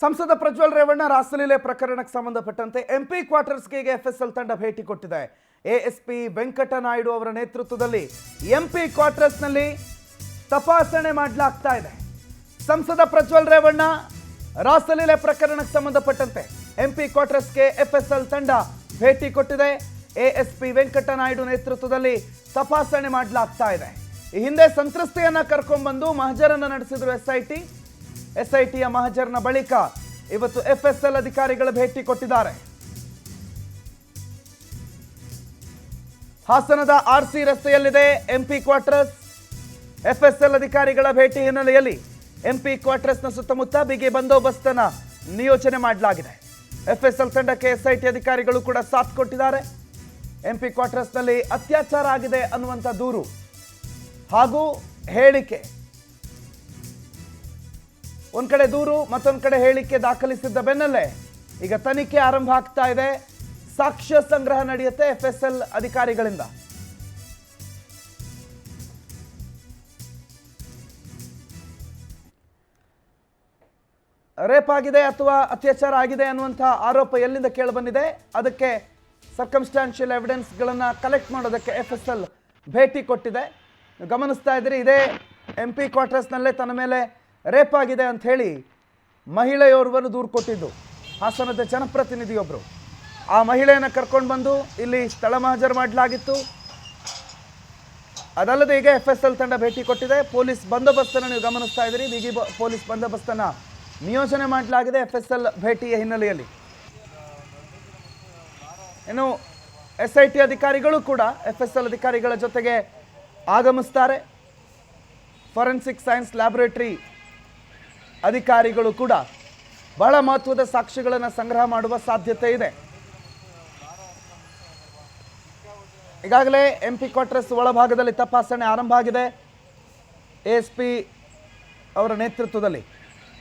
ಸಂಸದ ಪ್ರಜ್ವಲ್ ರೇವಣ್ಣ ರಾಸಲೀಲೆ ಪ್ರಕರಣಕ್ಕೆ ಸಂಬಂಧಪಟ್ಟಂತೆ ಎಂಪಿ ಕ್ವಾರ್ಟರ್ಸ್ಗೆ ಎಫ್ಎಸ್ಎಲ್ ತಂಡ ಭೇಟಿ ಕೊಟ್ಟಿದೆ. ಎಎಸ್ಪಿ ವೆಂಕಟನಾಯ್ಡು ಅವರ ನೇತೃತ್ವದಲ್ಲಿ ಎಂಪಿ ಕ್ವಾರ್ಟರ್ಸ್ನಲ್ಲಿ ತಪಾಸಣೆ ಮಾಡಲಾಗ್ತಾ ಇದೆ. ಸಂಸದ ಪ್ರಜ್ವಲ್ ರೇವಣ್ಣ ರಾಸಲೀಲೆ ಪ್ರಕರಣಕ್ಕೆ ಸಂಬಂಧಪಟ್ಟಂತೆ ಎಂಪಿ ಕ್ವಾರ್ಟರ್ಸ್ಗೆ ಎಫ್ಎಸ್ಎಲ್ ತಂಡ ಭೇಟಿ ಕೊಟ್ಟಿದೆ. ಎಎಸ್ಪಿ ವೆಂಕಟನಾಯ್ಡು ನೇತೃತ್ವದಲ್ಲಿ ತಪಾಸಣೆ ಮಾಡಲಾಗ್ತಾ ಇದೆ. ಈ ಹಿಂದೆ ಸಂತ್ರಸ್ತೆಯನ್ನ ಕರ್ಕೊಂಡ್ಬಂದು ಮಹಜರನ್ನ ನಡೆಸಿದ್ರು ಎಸ್ಐಟಿಯ ಮಹಜರ್ನ ಬಳಿಕ ಇವತ್ತು ಎಫ್ಎಸ್ಎಲ್ ಅಧಿಕಾರಿಗಳ ಭೇಟಿ ಕೊಟ್ಟಿದ್ದಾರೆ. ಹಾಸನದ ಆರ್ಸಿ ರಸ್ತೆಯಲ್ಲಿದೆ ಎಂಪಿ ಕ್ವಾರ್ಟರ್ಸ್. ಎಫ್ಎಸ್ಎಲ್ ಅಧಿಕಾರಿಗಳ ಭೇಟಿ ಹಿನ್ನೆಲೆಯಲ್ಲಿ ಎಂಪಿ ಕ್ವಾರ್ಟರ್ಸ್ನ ಸುತ್ತಮುತ್ತ ಬಿಗಿ ಬಂದೋಬಸ್ತನ್ನ ನಿಯೋಜನೆ ಮಾಡಲಾಗಿದೆ. ಎಫ್ಎಸ್ಎಲ್ ತಂಡಕ್ಕೆ ಎಸ್ಐಟಿ ಅಧಿಕಾರಿಗಳು ಕೂಡ ಸಾಥ್ ಕೊಟ್ಟಿದ್ದಾರೆ. ಎಂಪಿ ಕ್ವಾರ್ಟರ್ಸ್ನಲ್ಲಿ ಅತ್ಯಾಚಾರ ಆಗಿದೆ ಅನ್ನುವಂಥ ದೂರು ಹಾಗೂ ಹೇಳಿಕೆ, ಒಂದ್ ಕಡೆ ದೂರು ಮತ್ತೊಂದು ಕಡೆ ಹೇಳಿಕೆ ದಾಖಲಿಸಿದ್ದ ಬೆನ್ನಲ್ಲೇ ಈಗ ತನಿಖೆ ಆರಂಭ ಆಗ್ತಾ ಇದೆ. ಸಾಕ್ಷ್ಯ ಸಂಗ್ರಹ ನಡೆಯುತ್ತೆ ಎಫ್ಎಸ್ಎಲ್ ಅಧಿಕಾರಿಗಳಿಂದ. ರೇಪ್ ಆಗಿದೆ ಅಥವಾ ಅತ್ಯಾಚಾರ ಆಗಿದೆ ಅನ್ನುವಂಥ ಆರೋಪ ಎಲ್ಲಿಂದ ಕೇಳಿಬಂದಿದೆ, ಅದಕ್ಕೆ ಸರ್ಕಮ್ಸ್ಟಾನ್ಷಿಯಲ್ ಎವಿಡೆನ್ಸ್ಗಳನ್ನು ಕಲೆಕ್ಟ್ ಮಾಡೋದಕ್ಕೆ ಎಫ್ಎಸ್ಎಲ್ ಭೇಟಿ ಕೊಟ್ಟಿದೆ. ಗಮನಿಸ್ತಾ ಇದ್ದೀರಿ, ಇದೇ ಎಂಪಿ ಕ್ವಾರ್ಟರ್ಸ್ನಲ್ಲೇ ತನ್ನ ಮೇಲೆ ರೇಪ್ ಆಗಿದೆ ಅಂತ ಹೇಳಿ ಮಹಿಳೆಯೋರ್ವರು ದೂರು ಕೊಟ್ಟಿದ್ದು. ಹಾಸನದ ಜನಪ್ರತಿನಿಧಿಯೊಬ್ಬರು ಆ ಮಹಿಳೆಯನ್ನು ಕರ್ಕೊಂಡು ಬಂದು ಇಲ್ಲಿ ಸ್ಥಳ ಮಹಜರು ಮಾಡಲಾಗಿತ್ತು. ಅದಲ್ಲದೆ ಈಗ ಎಫ್ಎಸ್ಎಲ್ ತಂಡ ಭೇಟಿ ಕೊಟ್ಟಿದೆ. ಪೊಲೀಸ್ ಬಂದೋಬಸ್ತನ್ನು ನೀವು ಗಮನಿಸ್ತಾ ಇದ್ದೀರಿ, ಬಿಗಿ ಪೊಲೀಸ್ ಬಂದೋಬಸ್ತನ್ನು ನಿಯೋಜನೆ ಮಾಡಲಾಗಿದೆ ಎಫ್ಎಸ್ಎಲ್ ಭೇಟಿಯ ಹಿನ್ನೆಲೆಯಲ್ಲಿ. ಇನ್ನು ಎಸ್ಐಟಿ ಅಧಿಕಾರಿಗಳು ಕೂಡ ಎಫ್ಎಸ್ಎಲ್ ಅಧಿಕಾರಿಗಳ ಜೊತೆಗೆ ಆಗಮಿಸ್ತಾರೆ. ಫಾರೆನ್ಸಿಕ್ ಸೈನ್ಸ್ ಲ್ಯಾಬೊರೇಟರಿ ಅಧಿಕಾರಿಗಳು ಕೂಡ ಬಹಳ ಮಹತ್ವದ ಸಾಕ್ಷ್ಯಗಳನ್ನು ಸಂಗ್ರಹ ಮಾಡುವ ಸಾಧ್ಯತೆ ಇದೆ. ಈಗಾಗಲೇ ಎಂಪಿ ಕ್ವಾರ್ಟರ್ಸ್ ಒಳಭಾಗದಲ್ಲಿ ತಪಾಸಣೆ ಆರಂಭ ಆಗಿದೆ. ಎಎಸ್ಪಿ ಅವರ ನೇತೃತ್ವದಲ್ಲಿ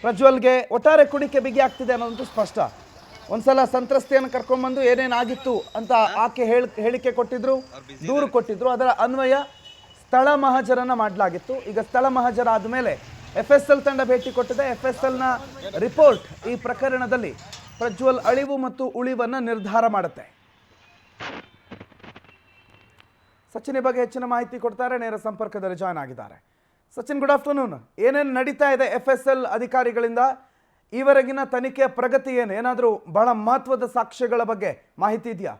ಪ್ರಜ್ವಲ್ಗೆ ಒಟ್ಟಾರೆ ಕುಣಿಕೆ ಬಿಗಿ ಆಗ್ತಿದೆ ಅನ್ನೋದು ಸ್ಪಷ್ಟ. ಒಂದ್ಸಲ ಸಂತ್ರಸ್ತೆಯನ್ನು ಕರ್ಕೊಂಡ್ಬಂದು ಏನೇನಾಗಿತ್ತು ಅಂತ ಆಕೆ ಹೇಳಿಕೆ ಕೊಟ್ಟಿದ್ರು, ದೂರು ಕೊಟ್ಟಿದ್ರು. ಅದರ ಅನ್ವಯ ಸ್ಥಳ ಮಹಜರನ್ನ ಮಾಡಲಾಗಿತ್ತು. ಈಗ ಸ್ಥಳ ಮಹಜರ ಆದಮೇಲೆ ಎಫ್ಎಸ್ಎಲ್ ತಂಡ ಭೇಟಿ ಕೊಟ್ಟಿದೆ. ಎಫ್ಎಸ್ಎಲ್ನ ರಿಪೋರ್ಟ್ ಈ ಪ್ರಕರಣದಲ್ಲಿ ಪ್ರಜ್ವಲ್ ಅಳಿವು ಮತ್ತು ಉಳಿವನ್ನು ನಿರ್ಧಾರ ಮಾಡುತ್ತೆ. ಸಚಿನ್ ಈ ಬಗ್ಗೆ ಹೆಚ್ಚಿನ ಮಾಹಿತಿ ಕೊಡ್ತಾರೆ, ನೇರ ಸಂಪರ್ಕದಲ್ಲಿ ಜಾಯ್ನ್ ಆಗಿದ್ದಾರೆ. Sachin, good afternoon. ಏನೇನು ನಡೀತಾ ಇದೆ ಎಫ್ಎಸ್ಎಲ್ ಅಧಿಕಾರಿಗಳಿಂದ? ಈವರೆಗಿನ ತನಿಖೆಯ ಪ್ರಗತಿ ಏನು? ಏನಾದರೂ ಬಹಳ ಮಹತ್ವದ ಸಾಕ್ಷ್ಯಗಳ ಬಗ್ಗೆ ಮಾಹಿತಿ ಇದೆಯಾ?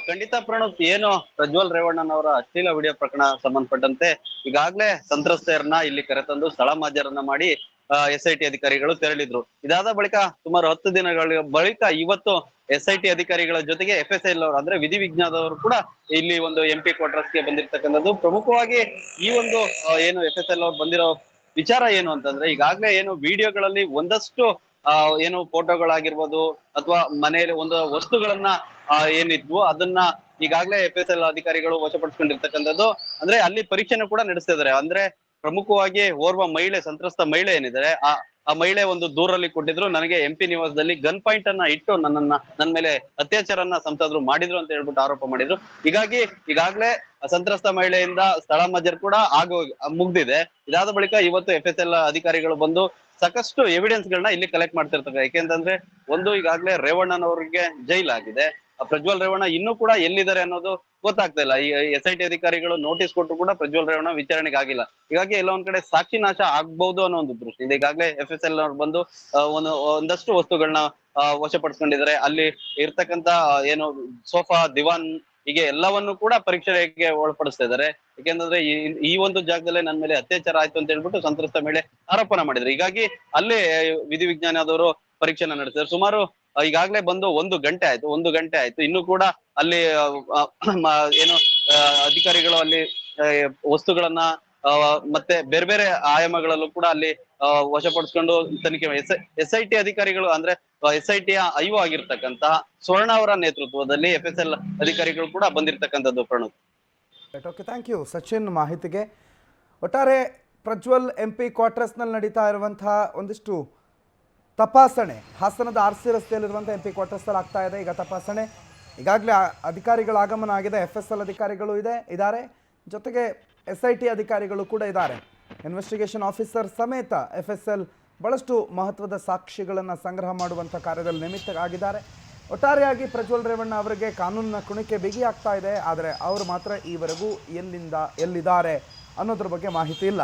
ಖಂಡಿತ ಪ್ರಣವ್, ಏನು ಪ್ರಜ್ವಲ್ ರೇವಣ್ಣನವರ ಅಶ್ಲೀಲ ವಿಡಿಯೋ ಪ್ರಕರಣ ಸಂಬಂಧಪಟ್ಟಂತೆ ಈಗಾಗಲೇ ಸಂತ್ರಸ್ತೆಯರನ್ನ ಇಲ್ಲಿ ಕರೆತಂದು ಸ್ಥಳ ಮಹಜರನ್ನ ಮಾಡಿ ಎಸ್ಐಟಿ ಅಧಿಕಾರಿಗಳು ತೆರಳಿದ್ರು. ಇದಾದ ಬಳಿಕ ಸುಮಾರು 10 ದಿನಗಳ ಬಳಿಕ ಇವತ್ತು ಎಸ್ಐಟಿ ಅಧಿಕಾರಿಗಳ ಜೊತೆಗೆ ಎಫ್ಎಸ್ಎಲ್ ಅವರು ಅಂದ್ರೆ ವಿಧಿವಿಜ್ಞಾನದವರು ಕೂಡ ಇಲ್ಲಿ ಒಂದು ಎಂಪಿ ಕ್ವಾರ್ಟರ್ಸ್ಗೆ ಬಂದಿರ್ತಕ್ಕಂಥದ್ದು. ಪ್ರಮುಖವಾಗಿ ಈ ಒಂದು ಏನು ಎಫ್ಎಸ್ಎಲ್ ಅವ್ರು ಬಂದಿರೋ ವಿಚಾರ ಏನು ಅಂತಂದ್ರೆ, ಈಗಾಗಲೇ ಏನು ವಿಡಿಯೋಗಳಲ್ಲಿ ಒಂದಷ್ಟು ಏನು ಫೋಟೋಗಳಾಗಿರ್ಬೋದು ಅಥವಾ ಮನೆಯಲ್ಲಿ ಒಂದು ವಸ್ತುಗಳನ್ನ ಏನಿದ್ವು ಅದನ್ನ ಈಗಾಗಲೇ ಎಫ್ಎಸ್ಎಲ್ ಅಧಿಕಾರಿಗಳು ವಶಪಡಿಸ್ಕೊಂಡಿರ್ತಕ್ಕಂಥದ್ದು. ಅಂದ್ರೆ ಅಲ್ಲಿ ಪರೀಕ್ಷೆನೂ ಕೂಡ ನಡೆಸ್ತಾ ಇದಾರೆ. ಅಂದ್ರೆ ಪ್ರಮುಖವಾಗಿ ಓರ್ವ ಮಹಿಳೆ, ಸಂತ್ರಸ್ತ ಮಹಿಳೆ ಏನಿದ್ದಾರೆ, ಆ ಮಹಿಳೆ ಒಂದು ದೂರಲ್ಲಿ ಕೊಟ್ಟಿದ್ರು, ನನಗೆ ಎಂಪಿ ನಿವಾಸದಲ್ಲಿ ಗನ್ ಪಾಯಿಂಟ್ ಅನ್ನ ಇಟ್ಟು ನನ್ನ ಮೇಲೆ ಅತ್ಯಾಚಾರನ ಸಂಸದರು ಮಾಡಿದ್ರು ಅಂತ ಹೇಳ್ಬಿಟ್ಟು ಆರೋಪ ಮಾಡಿದ್ರು. ಹೀಗಾಗಿ ಈಗಾಗಲೇ ಸಂತ್ರಸ್ತ ಮಹಿಳೆಯಿಂದ ಸ್ಥಳ ಮಹಜರ್ ಕೂಡ ಮುಗ್ದಿದೆ. ಇದಾದ ಬಳಿಕ ಇವತ್ತು ಎಫ್ಎಸ್ಎಲ್ ಅಧಿಕಾರಿಗಳು ಬಂದು ಸಾಕಷ್ಟು ಎವಿಡೆನ್ಸ್ ಗಳನ್ನ ಇಲ್ಲಿ ಕಲೆಕ್ಟ್ ಮಾಡ್ತಿರ್ತಾರೆ. ಯಾಕೆಂತಂದ್ರೆ ಒಂದು, ಈಗಾಗಲೇ ರೇವಣ್ಣನವರಿಗೆ ಜೈಲ್ ಆಗಿದೆ. ಪ್ರಜ್ವಲ್ ರೇವಣ್ಣ ಇನ್ನೂ ಕೂಡ ಎಲ್ಲಿದ್ದಾರೆ ಅನ್ನೋದು ಗೊತ್ತಾಗ್ತಾ ಇಲ್ಲ. ಈ ಎಸ್ಐಟಿ ಅಧಿಕಾರಿಗಳು ನೋಟಿಸ್ ಕೊಟ್ಟರು ಕೂಡ ಪ್ರಜ್ವಲ್ ರೇವಣ್ಣ ವಿಚಾರಣೆಗೆ ಆಗಿಲ್ಲ. ಹೀಗಾಗಿ ಎಲ್ಲ ಒಂದ್ ಕಡೆ ಸಾಕ್ಷಿ ನಾಶ ಆಗ್ಬಹುದು ಅನ್ನೋ ಒಂದು ದೃಷ್ಟಿಯಿಂದ ಈಗಾಗಲೇ ಎಫ್ಎಸ್ಎಲ್ ಅವ್ರು ಬಂದು ಒಂದಷ್ಟು ವಸ್ತುಗಳನ್ನ ವಶಪಡಿಸ್ಕೊಂಡಿದ್ದಾರೆ. ಅಲ್ಲಿ ಇರ್ತಕ್ಕಂತ ಏನು ಸೋಫಾ, ದಿವಾನ್ ಹೀಗೆ ಎಲ್ಲವನ್ನು ಕೂಡ ಪರೀಕ್ಷೆಗೆ ಒಳಪಡಿಸ್ತಾ ಇದ್ದಾರೆ. ಯಾಕೆಂದ್ರೆ ಈ ಒಂದು ಜಾಗದಲ್ಲೇ ನನ್ನ ಮೇಲೆ ಅತ್ಯಾಚಾರ ಆಯ್ತು ಅಂತ ಹೇಳ್ಬಿಟ್ಟು ಸಂತ್ರಸ್ತ ಮೇಲೆ ಆರೋಪನ ಮಾಡಿದ್ರು. ಹೀಗಾಗಿ ಅಲ್ಲೇ ವಿಧಿವಿಜ್ಞಾನದವರು ಪರೀಕ್ಷೆನ ನಡೆಸಿದ್ರು. ಸುಮಾರು ಈಗಾಗಲೇ ಬಂದು 1 ಗಂಟೆ ಆಯ್ತು. ಇನ್ನು ಕೂಡ ಅಲ್ಲಿ ಏನು ಅಧಿಕಾರಿಗಳು ಅಲ್ಲಿ ವಸ್ತುಗಳನ್ನ ಮತ್ತೆ ಬೇರೆ ಬೇರೆ ಆಯಾಮಗಳಲ್ಲೂ ಕೂಡ ಅಲ್ಲಿ ವಶಪಡಿಸ್ಕೊಂಡು ತನಿಖೆ ಎಸ್ಐಟಿ ಅಧಿಕಾರಿಗಳು ಅಂದ್ರೆ ಎಸ್ಐಟಿಯ ಐಒ ಆಗಿರ್ತಕ್ಕಂತಹ ಸ್ವರ್ಣ ಅವರ ನೇತೃತ್ವದಲ್ಲಿ ಎಫ್ಎಸ್ಎಲ್ ಅಧಿಕಾರಿಗಳು ಕೂಡ ಬಂದಿರತಕ್ಕಂಥದ್ದು. Pranav, okay, thank you Sachin ಮಾಹಿತಿಗೆ. ಒಟ್ಟಾರೆ ಪ್ರಜ್ವಲ್ ಎಂಪಿ ಕ್ವಾರ್ಟರ್ಸ್ನಲ್ಲಿ ನಡೀತಾ ಇರುವಂತಹ ಒಂದಿಷ್ಟು ತಪಾಸಣೆ ಹಾಸನದ ಆರ್ಸಿ ರಸ್ತೆಯಲ್ಲಿರುವಂಥ ಎಂಪಿ ಕ್ವಾರ್ಟರ್ಸ್ನಲ್ಲಿ ಆಗ್ತಾ ಇದೆ. ಈಗ ತಪಾಸಣೆ ಈಗಾಗಲೇ ಅಧಿಕಾರಿಗಳ ಆಗಮನ ಆಗಿದೆ. ಎಫ್ಎಸ್ಎಲ್ ಅಧಿಕಾರಿಗಳು ಇದ್ದಾರೆ, ಜೊತೆಗೆ ಎಸ್ಐಟಿ ಅಧಿಕಾರಿಗಳು ಕೂಡ ಇದ್ದಾರೆ. ಇನ್ವೆಸ್ಟಿಗೇಷನ್ ಆಫೀಸರ್ ಸಮೇತ ಎಫ್ಎಸ್ಎಲ್ ಭಾಳಷ್ಟು ಮಹತ್ವದ ಸಾಕ್ಷಿಗಳನ್ನು ಸಂಗ್ರಹ ಮಾಡುವಂಥ ಕಾರ್ಯದಲ್ಲಿ ನಿಮಿತ್ತರಾಗಿದ್ದಾರೆ. ಒಟ್ಟಾರೆಯಾಗಿ ಪ್ರಜ್ವಲ್ ರೇವಣ್ಣ ಅವರಿಗೆ ಕಾನೂನಿನ ಕುಣಿಕೆ ಬಿಗಿಯಾಗ್ತಾ ಇದೆ. ಆದರೆ ಅವರು ಮಾತ್ರ ಈವರೆಗೂ ಎಲ್ಲಿದ್ದಾರೆ ಅನ್ನೋದ್ರ ಬಗ್ಗೆ ಮಾಹಿತಿ ಇಲ್ಲ.